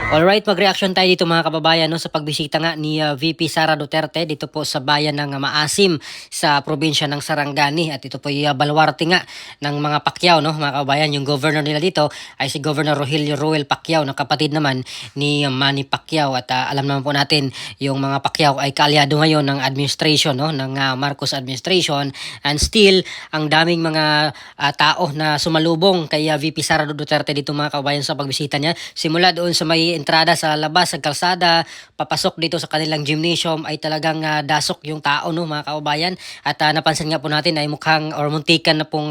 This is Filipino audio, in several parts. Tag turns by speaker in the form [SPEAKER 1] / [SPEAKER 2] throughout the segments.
[SPEAKER 1] Alright, mag-reaction tayo dito mga kababayan no, sa pagbisita nga ni VP Sara Duterte dito po sa bayan ng Maasim sa probinsya ng Sarangani. At ito po yung baluarte nga ng mga Pacquiao, no, mga kababayan. Yung governor nila dito ay si Governor Rogelio Ruel Pacquiao na kapatid naman ni Manny Pacquiao. At alam naman po natin yung mga Pacquiao ay kaalyado ngayon ng administration, no, ng Marcos administration. And still, ang daming mga tao na sumalubong kay VP Sara Duterte dito mga kababayan sa pagbisita niya. Simula doon sa may entrada sa labas, sa kalsada, papasok dito sa kanilang gymnasium ay talagang dasok yung tao, no, mga kababayan. At napansin nga po natin ay mukhang or muntikan na pong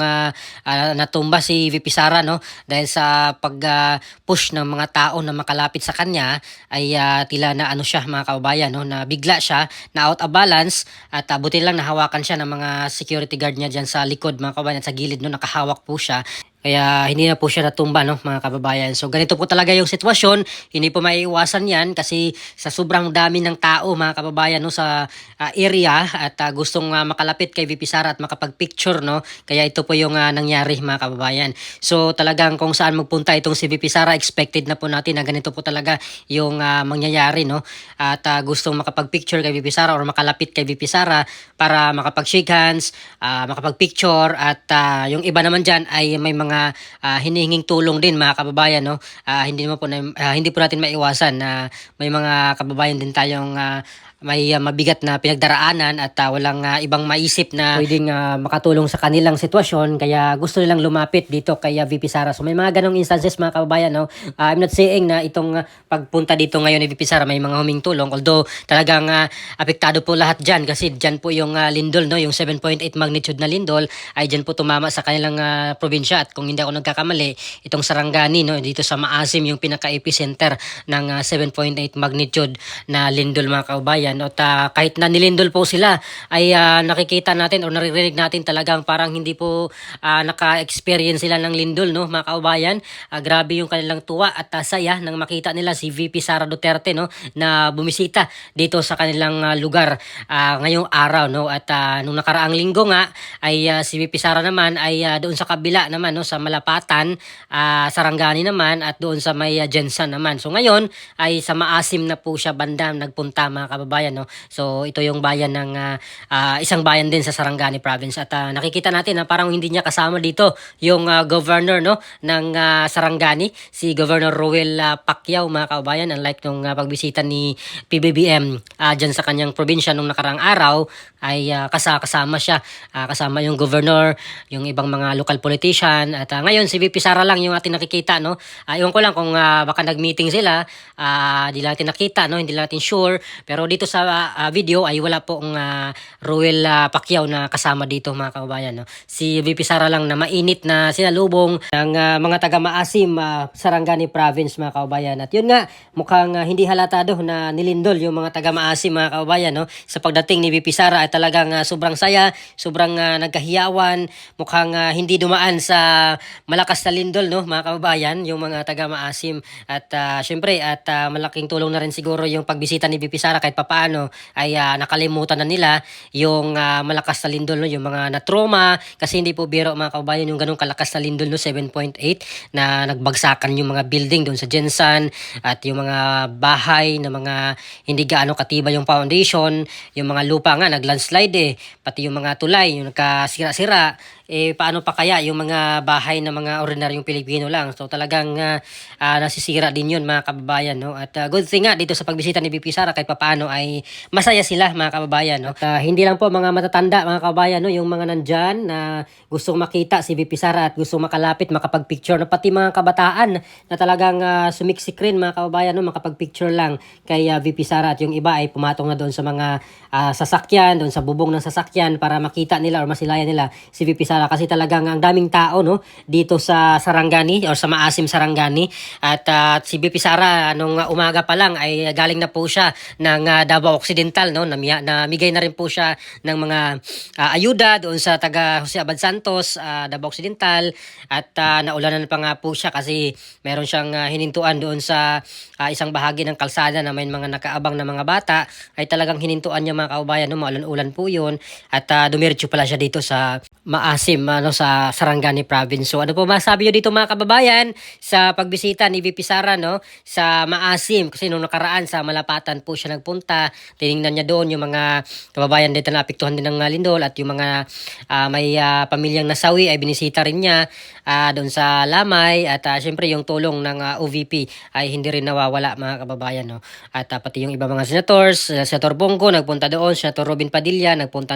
[SPEAKER 1] natumba si VP Sara, no, dahil sa pag-push ng mga tao na makalapit sa kanya ay tila na ano siya mga kababayan, no, na bigla siya na out of balance at buti lang nahawakan siya ng mga security guard niya dyan sa likod mga kababayan at sa gilid, no, nakahawak po siya. Kaya hindi na po siya natumba, no, mga kababayan. So ganito po talaga yung sitwasyon. Hindi po maiiwasan yan kasi sa sobrang dami ng tao mga kababayan, no, sa area at gustong makalapit kay VP Sara at makapag-picture, no. Kaya ito po yung nangyari mga kababayan. So talagang kung saan magpunta itong si VP Sara, expected na po natin na ganito po talaga yung mangyayari, no. At gustong makapag-picture kay VP Sara or makalapit kay VP Sara para makapag-shake hands, makapag-picture at yung iba naman dyan ay may mga hinihinging tulong din mga kababayan, no. Hindi po natin maiwasan na may mga kababayan din tayong may mabigat na pinagdaraanan at walang ibang maisip na pwedeng makatulong sa kanilang sitwasyon kaya gusto nilang lumapit dito kay VP Sara. So may mga ganong instances mga kababayan, no. I'm not saying na itong pagpunta dito ngayon ni VP Sara may mga huming tulong, although talagang apektado po lahat dyan kasi dyan po yung lindol, no, yung 7.8 magnitude na lindol ay dyan po tumama sa kanilang probinsya. At kung hindi ako nagkakamali, itong Sarangani, no, dito sa Maasim yung pinaka-epicenter ng 7.8 magnitude na lindol mga kababayan. At kahit na nilindol po sila ay nakikita natin o naririnig natin talagang parang hindi po naka-experience sila ng lindol, no, mga kababayan. Grabe yung kanilang tuwa at saya nang makita nila si VP Sara Duterte, no, na bumisita dito sa kanilang lugar ngayong araw, no. At nung nakaraang linggo nga ay si VP Sara naman ay doon sa kabila naman, no, sa Malapatan, Sarangani naman at doon sa may Jensan naman. So ngayon ay sa Maasim na po siya banda nagpunta mga kababayan, no. So ito yung bayan ng isang bayan din sa Sarangani province at nakikita natin na parang hindi niya kasama dito yung governor, no, ng Sarangani, si Governor Ruel Pacquiao mga kababayan, unlike nung pagbisita ni PBBM dyan sa kanyang probinsya nung nakarang araw ay kasama siya, kasama yung governor, yung ibang mga local politician at ngayon si VP Sara lang yung ating nakikita, no. Iwan ko lang kung baka nag-meeting sila, di natin nakita, no, hindi natin sure, pero dito sa video ay wala pong Ruel Pacquiao na kasama dito mga kababayan, no. Si VP Sara lang na mainit na sinalubong ng mga taga Maasim, Sarangani province mga kababayan. At yun nga, mukhang hindi halata do na nilindol yung mga taga Maasim mga kababayan, no. Sa pagdating ni VP Sara ay talagang sobrang saya, sobrang nagkahiyawan, mukhang hindi dumaan sa malakas na lindol, no, mga kababayan, yung mga taga Maasim. At syempre at malaking tulong na rin siguro yung pagbisita ni VP Sara kahit papaano ay nakalimutan na nila yung malakas na lindol, no, yung mga na-trauma kasi hindi po biro mga kababayan yung ganung kalakas na lindol, no, 7.8 na nagbagsakan yung mga building doon sa Jensan at yung mga bahay na mga hindi gaano katibay yung foundation, yung mga lupa nga naglandslide pati yung mga tulay yung nagkasira-sira. Paano pa kaya yung mga bahay na mga ordinaryong Pilipino lang? So talagang nasisira din yun mga kababayan, no. At good thing nga dito sa pagbisita ni VP Sara kahit papaano ay masaya sila mga kababayan, no. At hindi lang po mga matatanda mga kababayan, no, yung mga nandyan na gustong makita si VP Sara at gustong makalapit makapag-picture, no, pati mga kabataan na talagang sumiksik rin mga kababayan, no, makapag-picture lang kay VP Sara at yung iba ay pumatong na doon sa mga sasakyan, doon sa bubong ng sasakyan para makita nila or masilayan nila si VP Sara kasi talagang ang daming tao, no, dito sa Sarangani or sa Maasim Sarangani. At si VP Sara nung umaga pa lang ay galing na po siya ng Davao Occidental, no? Namigay na rin po siya ng mga ayuda doon sa taga Jose Abad Santos, Davao Occidental, at naulanan pa nga po siya kasi meron siyang hinintuan doon sa isang bahagi ng kalsada na may mga nakaabang na mga bata, ay talagang hinintuan niya mga kababayan, no? Maulan-ulan po yun, at dumiretso pala siya dito sa Maasim, sa Sarangani Province. So ano po masabi niyo dito mga kababayan sa pagbisita ni VP Sara, no, sa Maasim? Kasi nung nakaraan sa Malapatan po siya nagpunta, tiningnan niya doon yung mga kababayan dito na apektuhan din ng lindol, at yung mga may pamilyang nasawi ay binisita rin niya doon sa Lamay, at syempre yung tulong ng OVP ay hindi rin nawawala mga kababayan, no. At pati yung iba mga senators, Senator Bongo nagpunta doon, Senator Robin Padilla nagpunta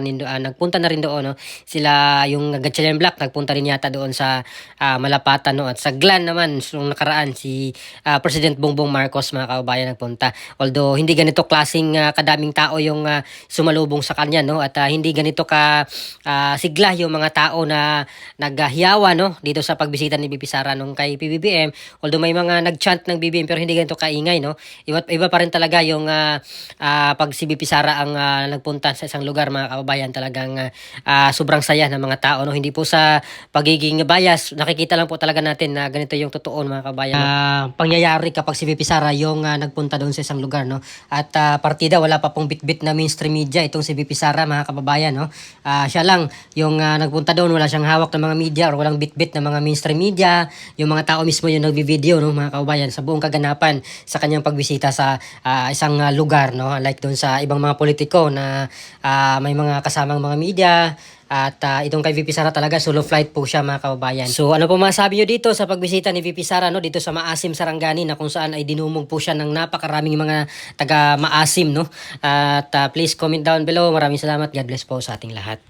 [SPEAKER 1] na rin doon, no. Sila yung Gatchalian Black nagpunta rin yata doon sa Malapatan, no. At sa Glan naman nung nakaraan si President Bongbong Marcos mga kababayan nagpunta. Although hindi ganito klaseng kadaming tao yung sumalubong sa kanya, no, at hindi ganito ka sigla yung mga tao na naghiyawa, no, dito sa pagbisita ni VP Sara nung kay PBBM. Although may mga nagchant ng BBM pero hindi ganito kaingay, no. Iba pa rin talaga yung pag si VP Sara ang nagpunta sa isang lugar mga kababayan, talagang sobrang saya ng mga tao, no. Hindi po sa pagiging bias, nakikita lang po talaga natin na ganito yung totoo mga kababayan, no? Pangyayari kapag si VP Sara yung nagpunta doon sa isang lugar, no. At partida wala pa pong bitbit na mainstream media itong si VP Sara mga kababayan, no. Siya lang yung nagpunta doon, wala siyang hawak ng mga media or walang bitbit ng mga mainstream media. Yung mga tao mismo yung nagvi-video, no mga kababayan, sa buong kaganapan sa kanyang pagbisita sa isang lugar, no, like doon sa ibang mga politiko na may mga kasamang mga media. At itong kay VP Sara talaga solo flight po siya mga kababayan. So ano po masabi nyo dito sa pagbisita ni VP Sara, no, dito sa Maasim Sarangani, na kung saan ay dinumog po siya ng napakaraming mga taga Maasim, no. At please comment down below. Maraming salamat. God bless po sa ating lahat.